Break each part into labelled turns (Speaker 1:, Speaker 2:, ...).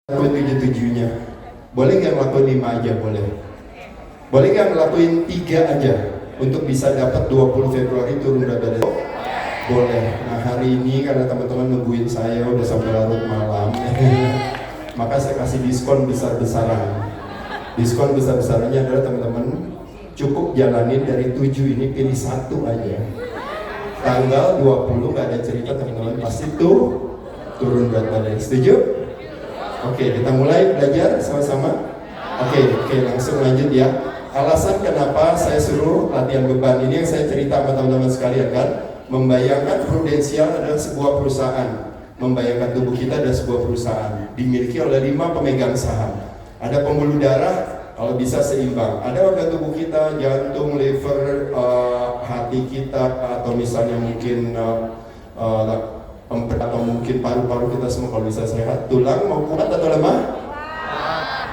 Speaker 1: Lakuin 7-7-nya. Boleh nggak ngelakuin 5 aja? Boleh. Boleh nggak ngelakuin 3 aja untuk bisa dapat 20 Februari turun berat badan? Boleh. Nah hari ini karena teman-teman nungguin saya udah sampai larut malam maka saya kasih diskon besar-besaran. Diskon besar-besarannya adalah teman-teman cukup jalanin dari 7 ini, pilih 1 aja. Tanggal 20 gak ada cerita teman-teman, pasti tuh turun berat badan. Setuju? Oke, kita mulai belajar sama-sama. Oke, langsung lanjut ya. Alasan kenapa saya suruh latihan beban ini yang saya cerita sama teman-teman sekalian kan, membayangkan Prudensial adalah sebuah perusahaan, membayangkan tubuh kita adalah sebuah perusahaan dimiliki oleh 5 pemegang saham. Ada pembuluh darah, kalau bisa seimbang. Ada organ tubuh kita, jantung, liver, hati kita, atau misalnya mungkin atau mungkin paru-paru kita semua kalau bisa sehat. Tulang mau kuat atau lemah?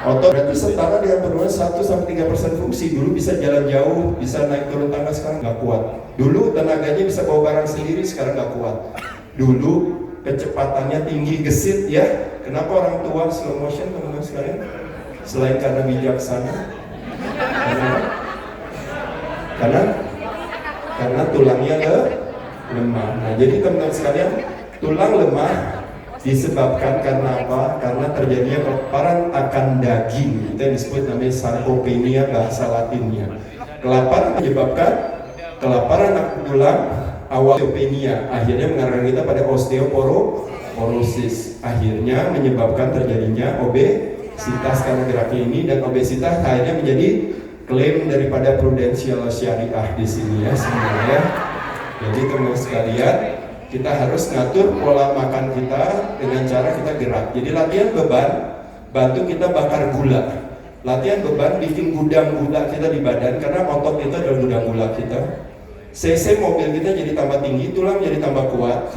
Speaker 1: Otot berarti setara dengan penurunan 1-3% fungsi. Dulu bisa jalan jauh, bisa naik turun tangga, sekarang nggak kuat. Dulu tenaganya bisa bawa barang sendiri, sekarang nggak kuat. Dulu kecepatannya tinggi, gesit ya. Kenapa orang tua slow motion teman-teman sekalian? Selain karena bijaksana, karena tulangnya lemah. Nah jadi teman-teman sekalian, tulang lemah disebabkan karena apa? Karena terjadinya kelaparan akan daging. Itu yang disebut namanya sarkopenia bahasa Latinnya. Kelaparan menyebabkan kelaparan akan tulang, osteopenia. Akhirnya mengarahkan kita pada osteoporosis. Akhirnya menyebabkan terjadinya obesitas karena geraknya ini, dan obesitas akhirnya menjadi klaim daripada Prudensial Syariah di sini ya sebenarnya. Jadi teman-teman sekalian, kita harus ngatur pola makan kita dengan cara kita gerak. Jadi latihan beban bantu kita bakar gula. Latihan beban bikin gudang gula kita di badan, karena otot itu adalah gudang gula kita. CC mobil kita jadi tambah tinggi, tulang jadi tambah kuat.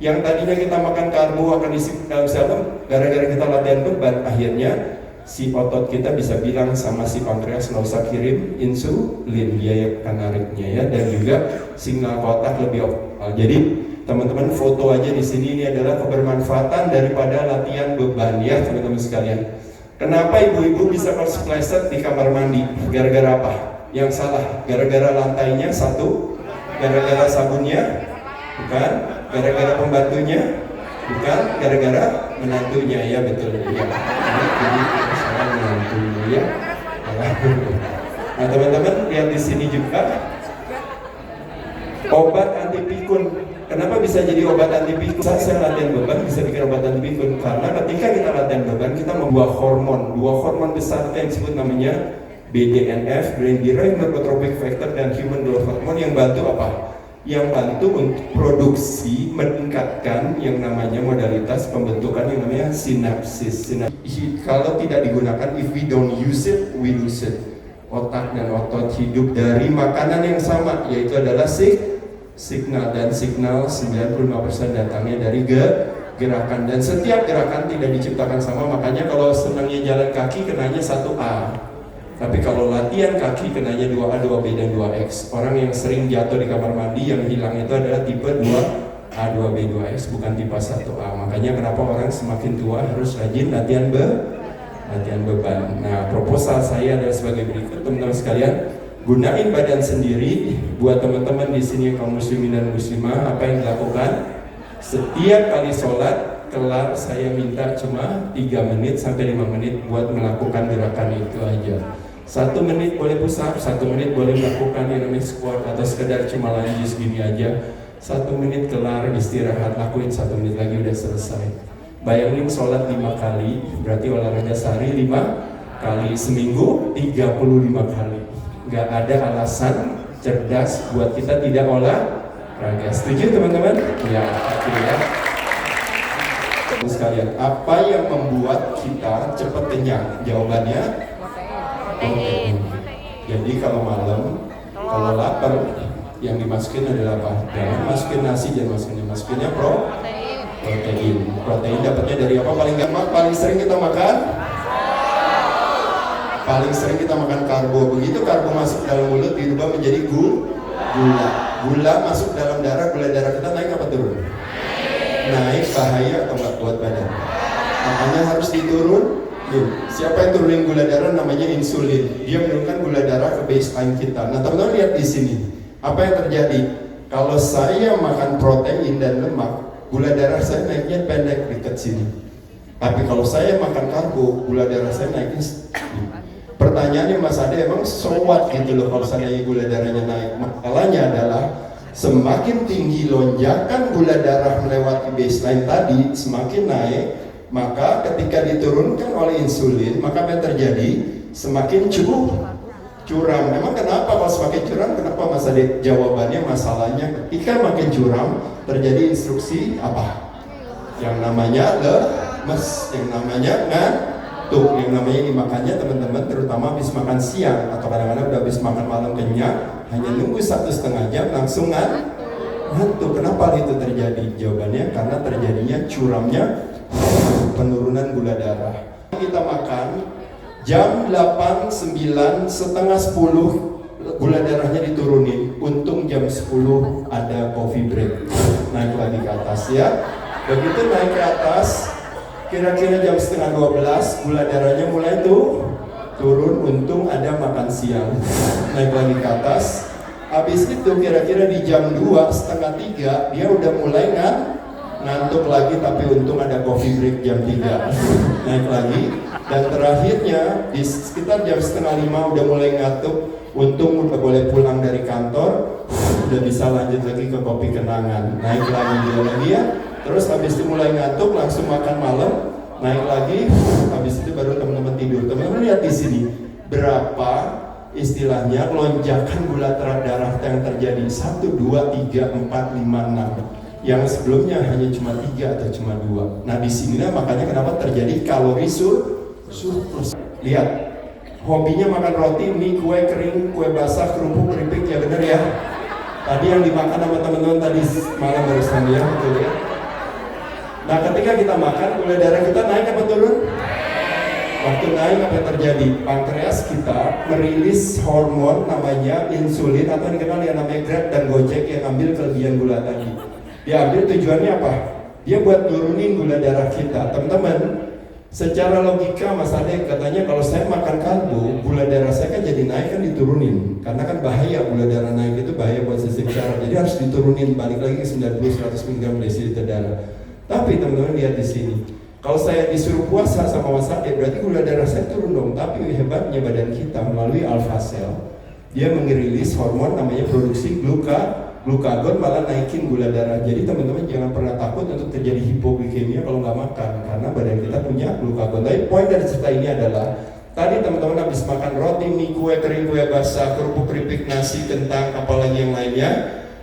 Speaker 1: Yang tadinya kita makan karbo akan isi dalam sel, gara-gara kita latihan beban, akhirnya si otot kita bisa bilang sama si pankreas nggak usah kirim insulin, biaya penariknya ya, dan juga sinyal ke otak lebih optimal. Jadi teman-teman foto aja di sini, ini adalah kebermanfaatan daripada latihan beban ya teman-teman sekalian. Kenapa ibu-ibu bisa kepleset di kamar mandi? Gara-gara apa? Yang salah? Gara-gara lantainya satu, gara-gara sabunnya, bukan, gara-gara pembantunya, bukan, gara-gara menantunya ya, betul ya. Jadi salah menantunya ya. Nah teman-teman lihat di sini juga obat anti pikun. Kenapa bisa jadi obat anti pikun? Saya latihan beban bisa bikin obat anti pikun, karena ketika kita latihan beban kita membuat dua hormon besar yang disebut namanya BDNF, Brain Derived Neurotrophic Factor, dan Human Growth Hormone, yang bantu apa? Yang bantu untuk produksi, meningkatkan yang namanya modalitas pembentukan yang namanya sinapsis. Kalau tidak digunakan, if we don't use it, we lose it. Otak dan otot hidup dari makanan yang sama, yaitu adalah signal, dan signal 95% datangnya dari gerakan, dan setiap gerakan tidak diciptakan sama. Makanya kalau senangnya jalan kaki kenanya 1A, tapi kalau latihan kaki kenanya 2A, 2B, dan 2X. Orang yang sering jatuh di kamar mandi yang hilang itu adalah tipe 2A, 2B, 2X, bukan tipe 1A. Makanya kenapa orang semakin tua harus rajin latihan beban. Nah, proposal saya adalah sebagai berikut, teman-teman sekalian. Gunain badan sendiri. Buat teman-teman di sini kaum muslimin dan muslimah, apa yang dilakukan? Setiap kali sholat kelar, saya minta cuma 3 menit sampai 5 menit buat melakukan gerakan itu aja. 1 menit boleh push up, 1 menit boleh melakukan yang namanya squat, atau sekedar cuma lunges gini aja. 1 menit kelar, istirahat, lakuin 1 menit lagi, udah selesai. Bayangin sholat 5 kali, berarti olahraga sehari 5 kali, seminggu 35 kali. Gak ada alasan cerdas buat kita tidak olahraga. Setuju teman-teman? Ya, oke ya. Sekalian, apa yang membuat kita cepat kenyang? Jawabannya protein. Jadi kalau malam, kalau lapar, yang dimasukin adalah apa? Jangan masukin nasi, jangan masukinnya protein. Protein dapatnya dari apa? Paling sering kita makan? Paling sering kita makan karbo. Begitu karbo masuk dalam mulut, dirubah menjadi gula. Gula masuk dalam darah, gula darah kita naik apa turun? Naik, bahaya atau nggak buat badan? Makanya harus diturun. Siapa yang turunin gula darah? Namanya insulin. Dia menurunkan gula darah ke baseline kita. Nah teman-teman lihat di sini, apa yang terjadi? Kalau saya makan protein dan lemak, gula darah saya naiknya pendek dekat sini. Tapi kalau saya makan karbo, gula darah saya naiknya. Pertanyaannya Mas Ade, emang so what gitu loh kalau seandainya gula darahnya naik? Masalahnya adalah semakin tinggi lonjakan gula darah melewati baseline tadi, semakin naik. Maka ketika diturunkan oleh insulin, maka apa yang terjadi? Semakin curam. Memang kenapa kalau semakin curam? Kenapa Mas Ade? Jawabannya masalahnya ketika makin curam terjadi instruksi apa? Yang namanya lemes, yang namanya ngantuk, yang namanya dimakannya teman-teman terutama habis makan siang atau kadang-kadang udah habis makan malam kenyang, hanya nunggu 1,5 jam langsung ngantuk. Kenapa itu terjadi? Jawabannya karena terjadinya curamnya penurunan gula darah. Kita makan jam 8, 9, setengah 10 gula darahnya diturunin. Untung jam 10 ada coffee break. Naik lagi ke atas ya. Begitu naik ke atas, kira-kira jam setengah 12 gula darahnya mulai turun. Untung ada makan siang. Naik lagi ke atas. Habis itu kira-kira di jam 2, setengah 3 dia udah mulai ngantuk lagi, tapi untung ada coffee break jam 3. Naik lagi. Dan terakhirnya di sekitar jam setengah 5 udah mulai ngantuk, untung udah boleh pulang dari kantor, udah bisa lanjut lagi ke kopi kenangan. Naik lagi dia. Terus habis itu mulai ngantuk, langsung makan malam, naik lagi. Habis itu baru teman-teman tidur. Teman-teman lihat di sini berapa istilahnya lonjakan gula darah yang terjadi. 1, 2, 3, 4, 5, 6. Yang sebelumnya hanya cuma 3 atau cuma 2. Nah di sinilah makanya kenapa terjadi kalori surplus. Lihat, hobinya makan roti, mie, kue kering, kue basah, kerupuk, keripik, ya bener ya. Tadi yang dimakan sama teman-teman tadi malam barusan ya, betul ya. Nah ketika kita makan, gula darah kita naik apa turun? Waktu naik apa yang terjadi? Pankreas kita merilis hormon namanya insulin atau yang dikenal yang namanya GRAP dan Gojek yang ambil kelebihan gula tadi. Dia ambil tujuannya apa? Dia buat turunin gula darah kita. Teman-teman, secara logika Mas Ade katanya kalau saya makan karbo, gula darah saya kan jadi naik, kan diturunin. Karena kan bahaya gula darah naik, itu bahaya buat sistem syaraf. Jadi harus diturunin balik lagi ke 90-100 mg desiliter darah. Tapi teman-teman lihat di sini. Kalau saya disuruh puasa sama Mas Ade, berarti gula darah saya turun dong. Tapi hebatnya badan kita melalui alpha cell, dia mengirilis hormon namanya produksi glukagon, malah naikin gula darah. Jadi teman-teman jangan pernah takut untuk terjadi hipoglikemia kalau nggak makan, karena badan kita punya glukagon. Tapi poin dari cerita ini adalah tadi teman-teman habis makan roti, mie, kue kering, kue basah, kerupuk, keripik, nasi, kentang, apalagi yang lainnya.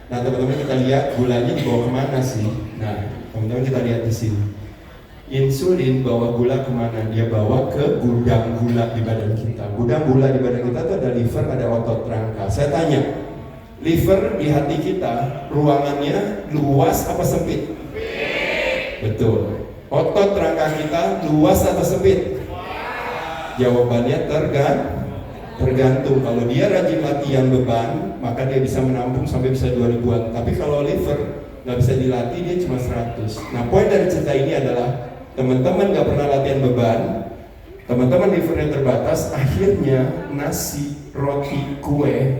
Speaker 1: Nah teman-teman kita lihat gulanya dibawa kemana sih? Nah teman-teman kita lihat di sini. Insulin bawa gula kemana? Dia bawa ke gudang gula di badan kita. Gudang gula di badan kita itu ada liver, ada otot rangka. Saya tanya, liver di hati kita ruangannya luas apa sempit? Betul. Otot rangka kita luas atau sempit? Jawabannya tergantung. Kalau dia rajin latihan beban, maka dia bisa menampung sampai bisa 2000-an. Tapi kalau liver nggak bisa dilatih, dia cuma 100. Nah poin dari cerita ini adalah teman-teman nggak pernah latihan beban, teman-teman livernya terbatas, akhirnya nasi, roti, kue,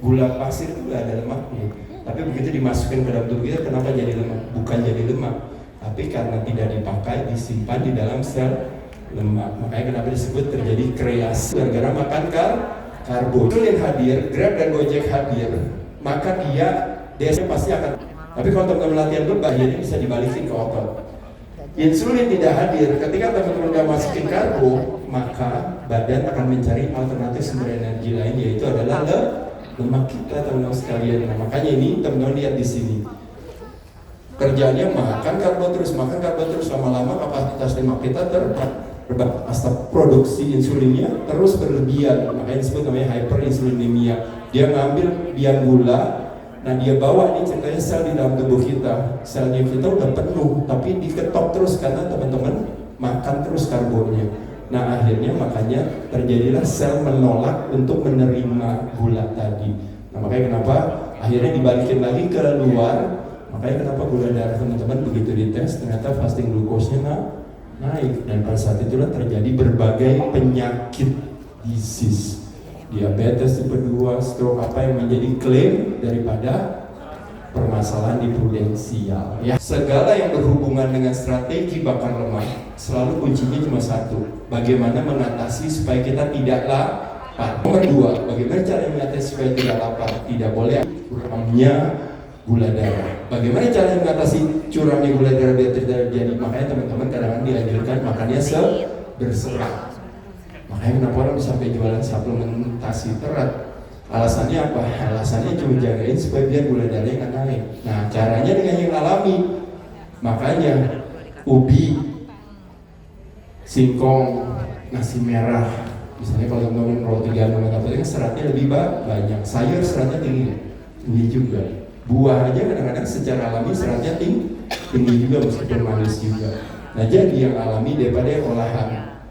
Speaker 1: gula pasir itu nggak ada lemaknya. Tapi begitu dimasukin ke dalam tubuh kita, kenapa jadi lemak? Bukan jadi lemak, tapi karena tidak dipakai, disimpan di dalam sel lemak. Makanya kenapa disebut terjadi kreasi gara-gara makan karbo. Insulin hadir, Grab dan Gojek hadir, maka dia pasti akan. Tapi kalau teman-teman latihan beban, ini bisa dibalikin ke otot. Insulin tidak hadir, ketika teman-teman udah masukin karbo, maka badan akan mencari alternatif sumber energi lain, yaitu adalah lemak kita, teman-teman sekalian. Nah, makanya ini teman-teman lihat di sini. Kerjanya makan karbo terus, lama-lama kapasitas lemak kita terbatas, produksi insulinnya terus berlebihan. Makanya disebut namanya hyperinsulinemia. Dia ngambil biang gula. Nah dia bawa nih ceritanya sel di dalam tubuh kita, selnya kita udah penuh tapi diketok terus karena teman-teman makan terus karbonya. Nah akhirnya makanya terjadilah sel menolak untuk menerima gula tadi. Nah makanya kenapa akhirnya dibalikin lagi ke luar. Makanya kenapa gula darah teman-teman begitu dites ternyata fasting glukosnya naik, dan pada saat itulah terjadi berbagai penyakit disease, diabetes tipe 2, stroke, apa yang menjadi klaim daripada permasalahan di prudensial ya. Segala yang berhubungan dengan strategi bakar lemak selalu kuncinya cuma satu, bagaimana mengatasi supaya kita tidak lapar. Nomor 2, bagaimana cara mengatasi supaya tidak lapar? Tidak boleh kurangnya gula darah. Bagaimana cara mengatasi curangnya gula darah biar tidak terjadi? Makanya teman-teman kadang-kadang dianjurkan makannya berserat. Makanya kenapa orang bisa sampai jualan suplementasi terat? Alasannya apa? Alasannya cuma jagain supaya biar gula darahnya nggak naik. Nah, caranya dengan yang alami. Makanya ubi, singkong, nasi merah. Misalnya kalau teman-teman roti gandum atau apa, seratnya lebih banyak. Sayur seratnya tinggi juga. Buah aja kadang-kadang secara alami seratnya tinggi juga meskipun manis juga. Nah, jadi yang alami daripada yang olahan.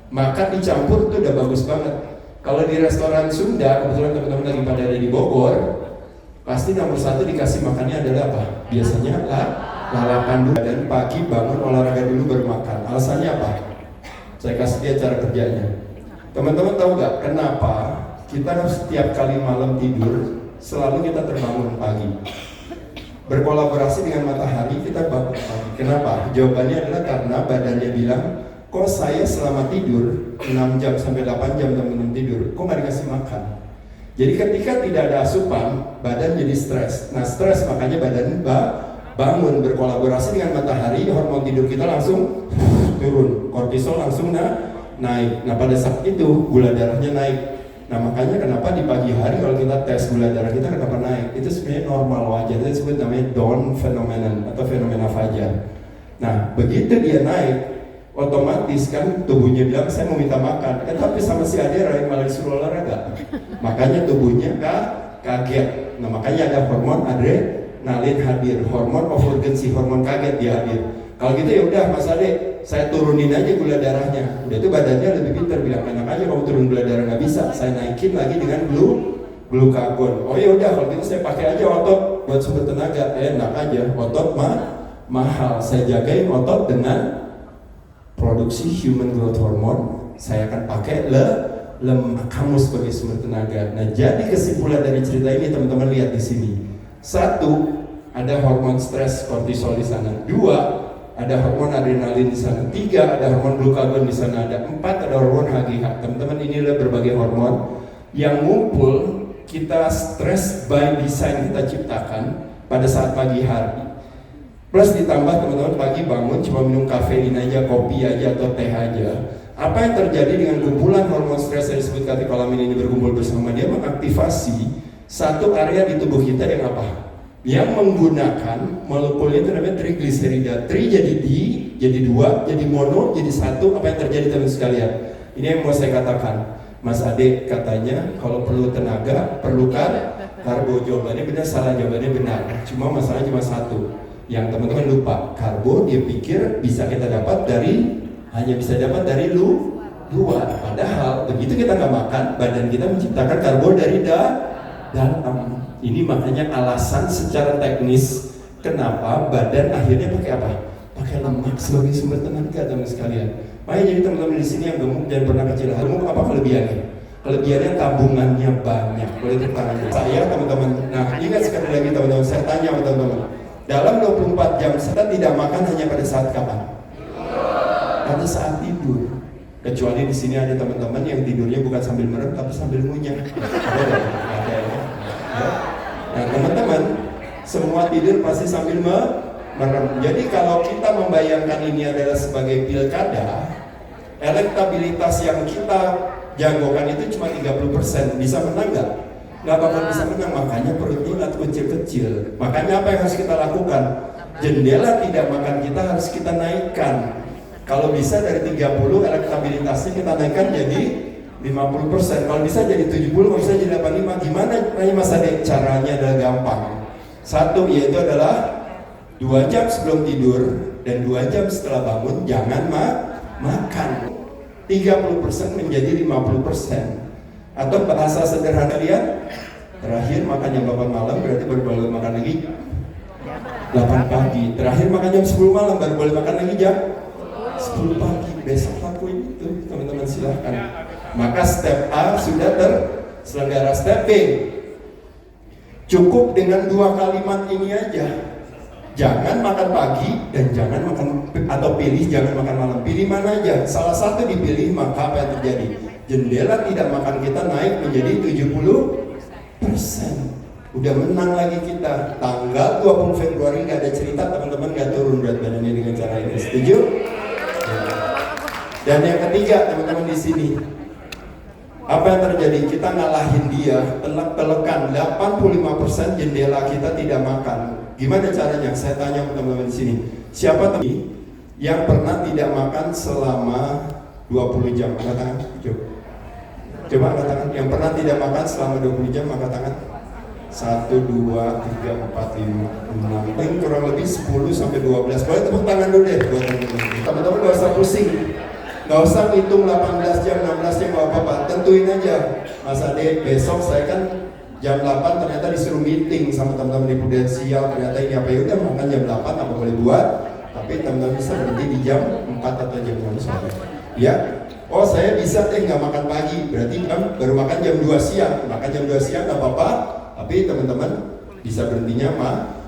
Speaker 1: Makan dicampur itu udah bagus banget. Kalau di restoran Sunda, kebetulan teman-teman lagi pada ada di Bogor, pasti nomor 1 dikasih makannya adalah apa? Biasanya lalapan dulu dan pagi bangun olahraga dulu baru makan. Alasannya apa? Saya kasih dia cara kerjanya. Teman-teman tahu nggak kenapa kita setiap kali malam tidur selalu kita terbangun pagi? Berkolaborasi dengan matahari kita bangun pagi. Kenapa? Jawabannya adalah karena badannya bilang, kok saya selama tidur 6 jam sampai 8 jam teman-teman tidur, kok nggak dikasih makan? Jadi ketika tidak ada asupan, badan jadi stres. Nah, stres makanya badan bangun, berkolaborasi dengan matahari, hormon tidur kita langsung turun, kortisol langsung naik. Nah, pada saat itu gula darahnya naik. Nah, makanya kenapa di pagi hari kalau kita tes gula darah kita kenapa naik? Itu sebenarnya normal, wajar. Itu disebut namanya dawn phenomenon atau fenomena fajar. Nah, begitu dia naik, otomatis kan tubuhnya bilang saya mau minta makan, tapi sama si Adera yang malah disuruh olahraga. Makanya tubuhnya kaget. Nah, makanya ada hormon adrenalin hadir, hormon of urgency, hormon kaget dia hadir. Kalau gitu ya udah Mas Ade, saya turunin aja gula darahnya. Udah itu badannya lebih pintar bilang, enak aja kamu turun gula darah, nggak bisa. Saya naikin lagi dengan glukagon. Oh ya udah kalau gitu saya pakai aja otot buat sumber tenaga. Enak aja, otot mahal. Saya jagain otot dengan produksi human growth hormone. Saya akan pakai lemak kamu sebagai sumber tenaga. Nah, jadi kesimpulan dari cerita ini teman-teman lihat di sini. 1, ada hormon stres kortisol di sana. 2, ada hormon adrenalin di sana. 3, ada hormon glukagon di sana. Ada 4, ada hormon HGH. Teman-teman, inilah berbagai hormon yang ngumpul kita stres by design kita ciptakan pada saat pagi hari. Plus ditambah teman-teman pagi bangun cuma minum kafein aja, kopi aja atau teh aja. Apa yang terjadi dengan kumpulan hormon stres yang disebut katekolamin ini berkumpul bersama, dia mengaktifasi satu area di tubuh kita yang apa? Yang menggunakan molekulnya itu namanya trigliserida. Tri jadi di, jadi 2, jadi mono, jadi 1. Apa yang terjadi teman sekalian? Ini yang mau saya katakan. Mas Ade katanya kalau perlu tenaga, perlu karbo. Jawabannya benar, salah jawabannya benar. Cuma masalahnya cuma 1. Yang teman-teman lupa, karbo dia pikir bisa kita dapat hanya bisa dapat dari luar. Padahal begitu kita nggak makan, badan kita menciptakan karbo dari dalam. Ini makanya alasan secara teknis kenapa badan akhirnya pakai apa? Pakai lemak sebagai sumber tenaga teman sekalian. Makanya jadi teman-teman di sini yang gemuk dan pernah kecil, gemuk apa kelebihannya? Kelebihannya tabungannya banyak. Boleh tangannya. Saya teman-teman, nah ingat sekali lagi teman-teman, saya tanya sama teman-teman. Dalam 24 jam kita tidak makan hanya pada saat kapan? Pada saat tidur. Kecuali di sini ada teman-teman yang tidurnya bukan sambil merem tapi sambil ngunyah. Ada ya. Nah teman-teman, semua tidur pasti sambil merem. Jadi kalau kita membayangkan ini adalah sebagai pilkada, elektabilitas yang kita jagokan itu cuma 30%. Bisa menang nggak? Nggak bakal bisa menang, makanya perutnya kecil-kecil. Makanya apa yang harus kita lakukan? Jendela tidak makan kita harus kita naikkan. Kalau bisa dari 30 elektabilitasnya kita naikkan jadi 50%. Kalau bisa jadi 70, kalau bisa jadi 85. Gimana Mas Ade? Caranya adalah gampang. 1 yaitu adalah 2 jam sebelum tidur dan 2 jam setelah bangun jangan makan. 30% menjadi 50%. Atau bahasa sederhana lihat, terakhir makan jam 8 malam berarti baru boleh makan lagi 8 pagi. Terakhir makan jam 10 malam baru boleh makan lagi jam 10 pagi. besok lakuin itu, teman-teman silahkan. Maka step A sudah terselenggara. Step B, cukup dengan 2 kalimat ini aja. Jangan makan pagi dan jangan makan, atau pilih jangan makan malam. Pilih mana aja, salah satu dipilih, maka apa yang terjadi? Jendela tidak makan kita naik menjadi 70%. Udah menang lagi kita. Tanggal 20 Februari nggak ada cerita teman-teman nggak turun berat badannya dengan cara ini. Setuju? Dan yang ketiga teman-teman di sini, apa yang terjadi? Kita ngalahin dia, telak-telekan 85% jendela kita tidak makan. Gimana caranya? Saya tanya teman-teman di sini. Siapa teman yang pernah tidak makan selama 20 jam? Angkat tangan. Coba angkat tangan. Yang pernah tidak makan selama 20 jam, angkat tangan. 1, 2, 3, 4, 5, 6, kurang lebih 10 sampai 12. Boleh tepuk tangan dulu deh buat teman-teman. Teman-teman gak usah pusing, gak usah ngitung 18 jam, 16 jam, gak apa-apa. Tentuin aja, Mas Ade, besok saya kan jam 8 ternyata disuruh meeting sama teman-teman di Prudensial. Ternyata ini apa, ya udah makan jam 8 apa boleh buat. Tapi teman-teman bisa berhenti di jam 4 atau jam 6 sore. Ya, oh saya bisa deh nggak makan pagi, berarti baru makan jam 2 siang. Makan jam 2 siang nggak apa-apa, tapi teman-teman bisa berhentinya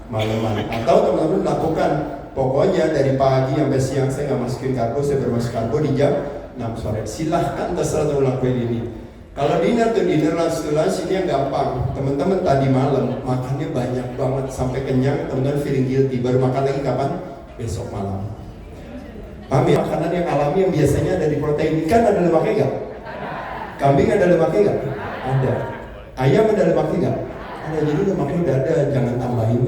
Speaker 1: malaman. Atau teman-teman lakukan, pokoknya dari pagi sampai siang saya nggak masukin karbo, saya bermasuk karbo di jam 6 sore. Silahkan terserah teman lakuin ini. Kalau dinner to dinner, lunch to lunch, ini yang gampang. Teman-teman tadi malam makannya banyak banget sampai kenyang, teman-teman feeling guilty. Baru makan lagi kapan? Besok malam. Paham ya? Makanan yang alami yang biasanya ada di protein. Ikan ada lemaknya nggak? Kambing ada lemaknya nggak? Ada. Ayam ada lemaknya nggak? Ada. Jadi lemaknya udah ada. Jangan tambahin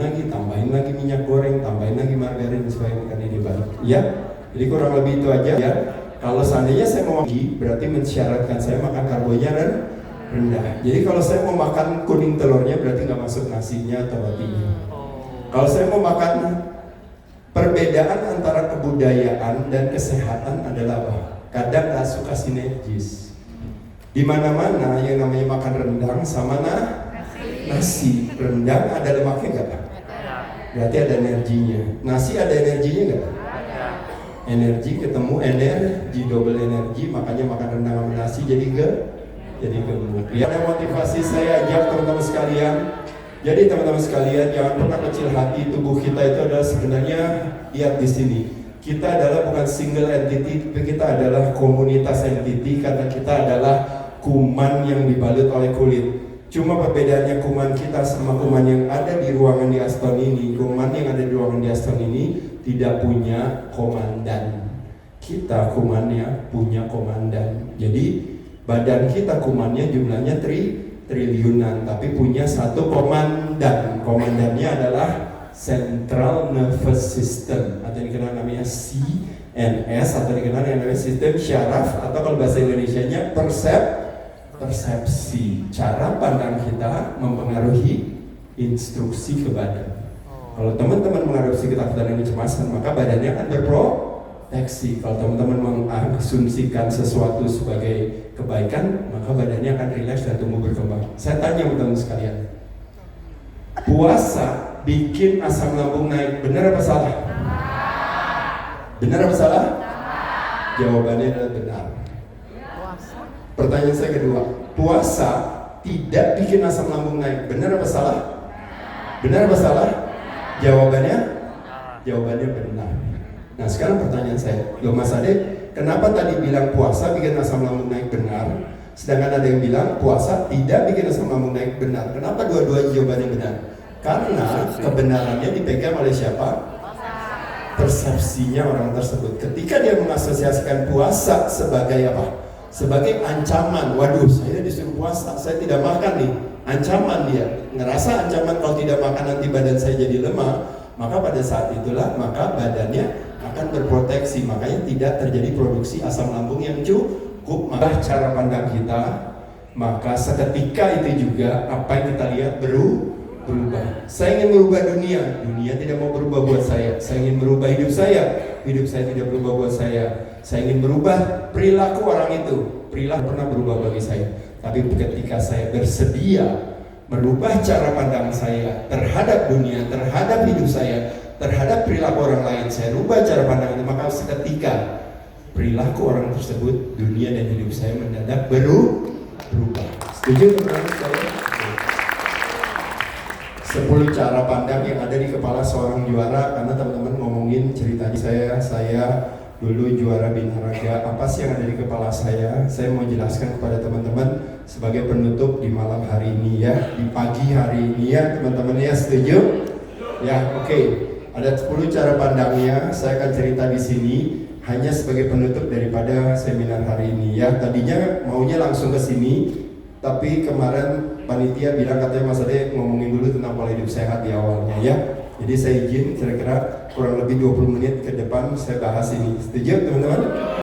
Speaker 1: lagi minyak goreng, tambahin lagi margarin supaya ikannya dibalik. Ya. Jadi kurang lebih itu aja ya. Kalau seandainya saya mau makan, berarti mensyaratkan saya makan karbonya rendah. Jadi kalau saya mau makan kuning telurnya, berarti nggak masuk nasinya atau rotinya. Kalau saya mau makan, perbedaan antara kebudayaan dan kesehatan adalah apa? Kadang nggak suka sinergis. Di mana-mana yang namanya makan rendang sama nasi. Rendang ada lemaknya nggak? Berarti ada energinya. Nasi ada energinya nggak? Energi ketemu energi, double energi, makanya makan rendang sama nasi jadi gemuk. Ya, ada motivasi saya ajak teman-teman sekalian. Jadi teman-teman sekalian, jangan pernah kecil hati. Tubuh kita itu adalah sebenarnya, lihat di sini, kita adalah bukan single entity, tapi kita adalah komunitas entity karena kita adalah kuman yang dibalut oleh kulit. Cuma perbedaannya kuman kita sama kuman yang ada di ruangan di Aston ini, kuman yang ada di ruangan di Aston ini tidak punya komandan. Kita kumannya punya komandan. Jadi badan kita kumannya jumlahnya triliunan, tapi punya satu komandan. Komandannya adalah Central Nervous System, atau dikenal namanya CNS, atau dikenal dengan namanya sistem syaraf, atau kalau bahasa Indonesianya persepsi. Cara pandang kita mempengaruhi instruksi ke badan. Kalau teman-teman mengadopsi ketakutan dan kecemasan, maka badannya akan berproteksi. Kalau teman-teman mengasumsikan sesuatu sebagai kebaikan, maka badannya akan rileks dan tumbuh berkembang. Saya tanya teman-teman sekalian, puasa bikin asam lambung naik, benar apa salah? Benar apa salah? Jawabannya adalah benar. Pertanyaan saya kedua, puasa tidak bikin asam lambung naik, benar apa salah? Benar apa salah? Jawabannya benar. Nah sekarang pertanyaan saya, loh Mas Ade, kenapa tadi bilang puasa bikin asam lambung naik benar, sedangkan ada yang bilang puasa tidak bikin asam lambung naik benar? Kenapa dua-duanya jawabannya benar? Karena kebenarannya dipegang oleh siapa? Persepsinya orang tersebut. Ketika dia mengasosiasikan puasa sebagai apa? Sebagai ancaman. Waduh, saya disuruh puasa, saya tidak makan nih. Ancaman dia, ngerasa ancaman kalau tidak makan nanti badan saya jadi lemah, maka pada saat itulah maka badannya akan berproteksi, makanya tidak terjadi produksi asam lambung yang cukup. Maka cara pandang kita, maka seketika itu juga apa yang kita lihat berubah. Saya ingin merubah dunia tidak mau berubah buat saya. Saya ingin merubah hidup saya tidak berubah buat saya. Saya ingin merubah perilaku orang itu, perilaku pernah berubah bagi saya. Tapi ketika saya bersedia merubah cara pandang saya terhadap dunia, terhadap hidup saya, terhadap perilaku orang lain, saya rubah cara pandang itu, maka seketika perilaku orang tersebut, dunia dan hidup saya mendadak berubah. Setuju teman-teman saya? 10 cara pandang yang ada di kepala seorang juara, karena teman-teman ngomongin ceritanya saya dulu juara binaraga. Apa sih yang ada di kepala saya? Saya mau jelaskan kepada teman-teman sebagai penutup di malam hari ini ya, di pagi hari ini ya teman-teman ya, setuju? Ya, oke. Ada 10 cara pandangnya, saya akan cerita di sini hanya sebagai penutup daripada seminar hari ini ya. Tadinya maunya langsung ke sini, tapi kemarin panitia bilang katanya Mas Ade ngomongin dulu tentang pola hidup sehat di awalnya ya. Jadi saya izin kira-kira kurang lebih 20 menit ke depan saya bahas ini. Setuju teman-teman?